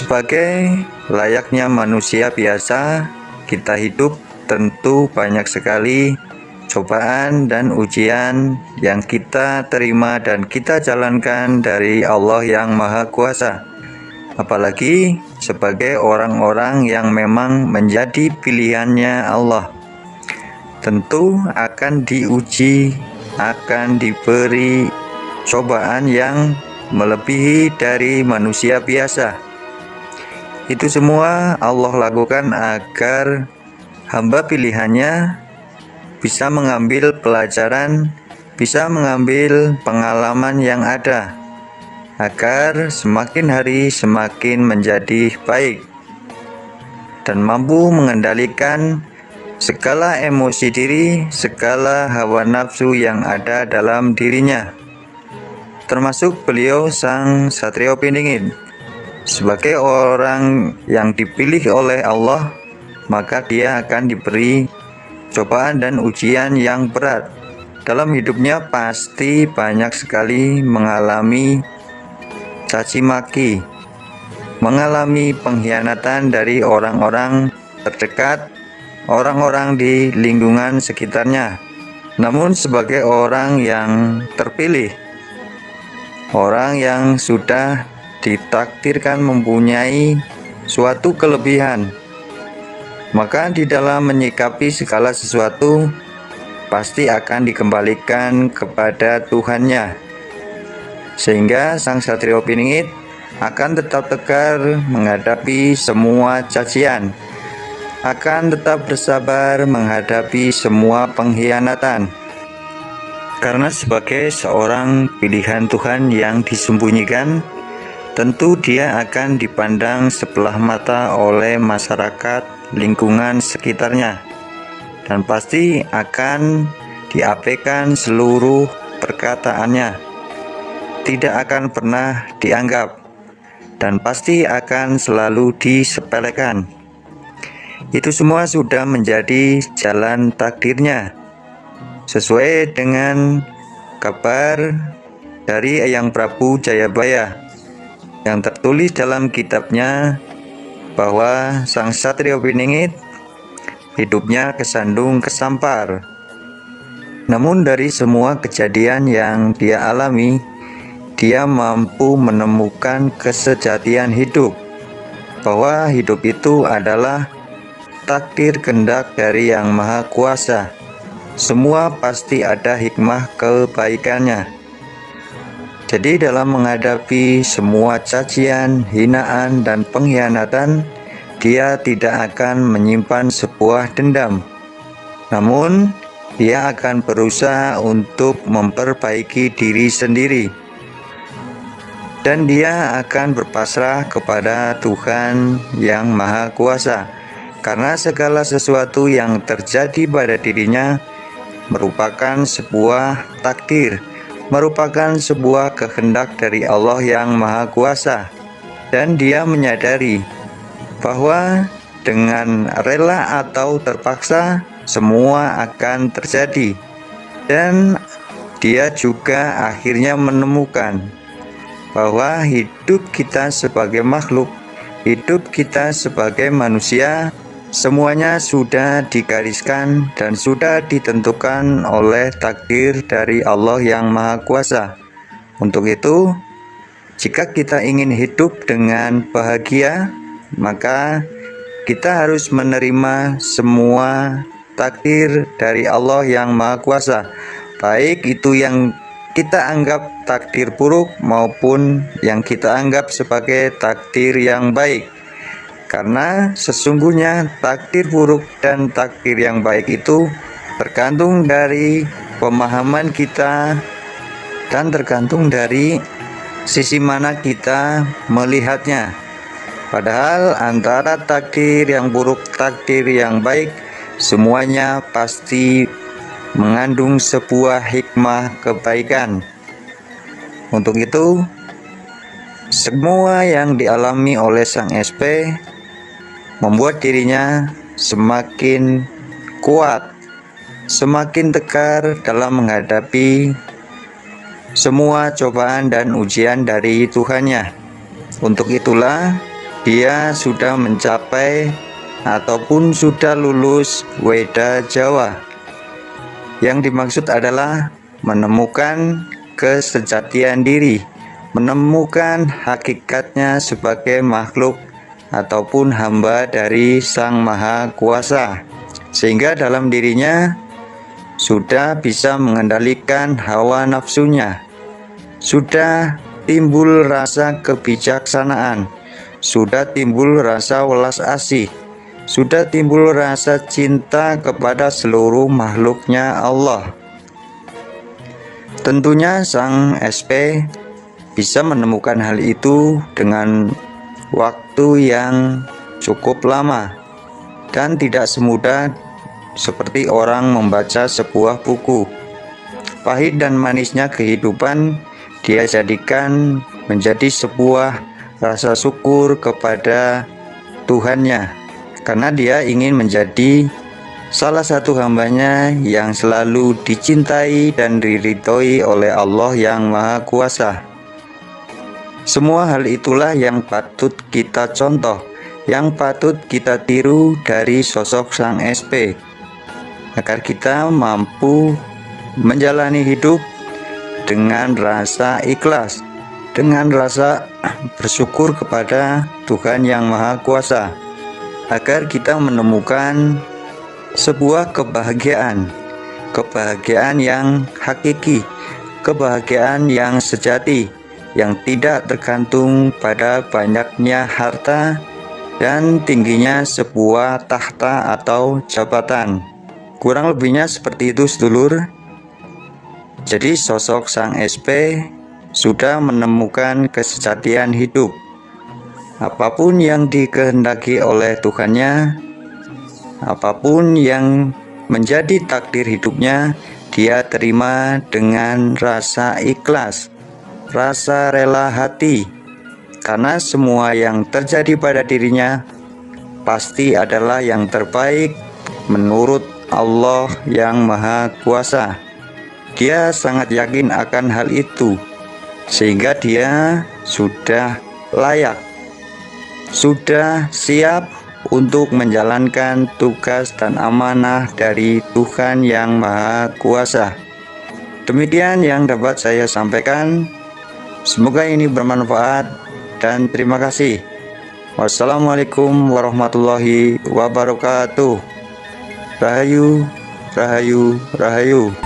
Sebagai layaknya manusia biasa, kita hidup tentu banyak sekali cobaan dan ujian yang kita terima dan kita jalankan dari Allah yang Maha Kuasa. Apalagi sebagai orang-orang yang memang menjadi pilihannya Allah, tentu akan diuji, akan diberi cobaan yang melebihi dari manusia biasa. Itu semua Allah lakukan agar hamba pilihannya bisa mengambil pelajaran, bisa mengambil pengalaman yang ada, agar semakin hari semakin menjadi baik dan mampu mengendalikan segala emosi diri, segala hawa nafsu yang ada dalam dirinya. Termasuk beliau Sang Satrio Piningit. Sebagai orang yang dipilih oleh Allah, maka dia akan diberi cobaan dan ujian yang berat. Dalam hidupnya pasti banyak sekali mengalami caci maki, mengalami pengkhianatan dari orang-orang terdekat, orang-orang di lingkungan sekitarnya. Namun sebagai orang yang terpilih, orang yang sudah ditakdirkan mempunyai suatu kelebihan, maka di dalam menyikapi segala sesuatu pasti akan dikembalikan kepada Tuhannya, sehingga Sang Satrio Piningit akan tetap tegar menghadapi semua cacian, akan tetap bersabar menghadapi semua pengkhianatan, karena sebagai seorang pilihan Tuhan yang disembunyikan, tentu dia akan dipandang sebelah mata oleh masyarakat lingkungan sekitarnya, dan pasti akan diabaikan seluruh perkataannya, tidak akan pernah dianggap, dan pasti akan selalu disepelekan. Itu semua sudah menjadi jalan takdirnya, sesuai dengan kabar dari Eyang Prabu Jayabaya yang tertulis dalam kitabnya bahwa Sang Satrio Piningit hidupnya kesandung kesampar. Namun dari semua kejadian yang dia alami, dia mampu menemukan kesejatian hidup, bahwa hidup itu adalah takdir kehendak dari Yang Maha Kuasa. Semua pasti ada hikmah kebaikannya. Jadi dalam menghadapi semua cacian, hinaan, dan pengkhianatan, dia tidak akan menyimpan sebuah dendam. Namun, dia akan berusaha untuk memperbaiki diri sendiri. Dan dia akan berpasrah kepada Tuhan yang Maha Kuasa. Karena segala sesuatu yang terjadi pada dirinya merupakan sebuah takdir, merupakan sebuah kehendak dari Allah yang Maha Kuasa, dan dia menyadari bahwa dengan rela atau terpaksa semua akan terjadi, dan dia juga akhirnya menemukan bahwa hidup kita sebagai makhluk, hidup kita sebagai manusia, semuanya sudah digariskan dan sudah ditentukan oleh takdir dari Allah yang Maha Kuasa. Untuk itu, jika kita ingin hidup dengan bahagia, maka kita harus menerima semua takdir dari Allah yang Maha Kuasa, baik itu yang kita anggap takdir buruk maupun yang kita anggap sebagai takdir yang baik. Karena sesungguhnya takdir buruk dan takdir yang baik itu tergantung dari pemahaman kita dan tergantung dari sisi mana kita melihatnya. Padahal antara takdir yang buruk, takdir yang baik, semuanya pasti mengandung sebuah hikmah kebaikan. Untuk itu, semua yang dialami oleh Sang SP membuat dirinya semakin kuat, semakin tegar dalam menghadapi semua cobaan dan ujian dari Tuhannya. Untuk itulah dia sudah mencapai ataupun sudah lulus Weda Jawa. Yang dimaksud adalah menemukan kesejatian diri, menemukan hakikatnya sebagai makhluk ataupun hamba dari Sang Maha Kuasa, sehingga dalam dirinya sudah bisa mengendalikan hawa nafsunya, sudah timbul rasa kebijaksanaan, sudah timbul rasa welas asih, sudah timbul rasa cinta kepada seluruh makhluknya Allah. Tentunya sang SP bisa menemukan hal itu dengan waktu yang cukup lama dan tidak semudah seperti orang membaca sebuah buku. Pahit dan manisnya kehidupan dia jadikan menjadi sebuah rasa syukur kepada Tuhannya, karena dia ingin menjadi salah satu hambanya yang selalu dicintai dan diridhoi oleh Allah yang Maha Kuasa. Semua hal itulah yang patut kita contoh, yang patut kita tiru dari sosok sang SP, agar kita mampu menjalani hidup dengan rasa ikhlas, dengan rasa bersyukur kepada Tuhan yang Maha Kuasa, agar kita menemukan sebuah kebahagiaan yang hakiki, kebahagiaan yang sejati, yang tidak tergantung pada banyaknya harta dan tingginya sebuah tahta atau jabatan. Kurang lebihnya seperti itu, sedulur. Jadi sosok sang SP sudah menemukan kesejatian hidup. Apapun yang dikehendaki oleh Tuhannya, apapun yang menjadi takdir hidupnya, dia terima dengan rasa ikhlas, rasa rela hati, karena semua yang terjadi pada dirinya pasti adalah yang terbaik menurut Allah yang Maha Kuasa. Dia sangat yakin akan hal itu, sehingga dia sudah layak, sudah siap untuk menjalankan tugas dan amanah dari Tuhan yang Maha Kuasa. Demikian yang dapat saya sampaikan. Semoga ini bermanfaat dan terima kasih. Wassalamualaikum warahmatullahi wabarakatuh. Rahayu, rahayu, rahayu.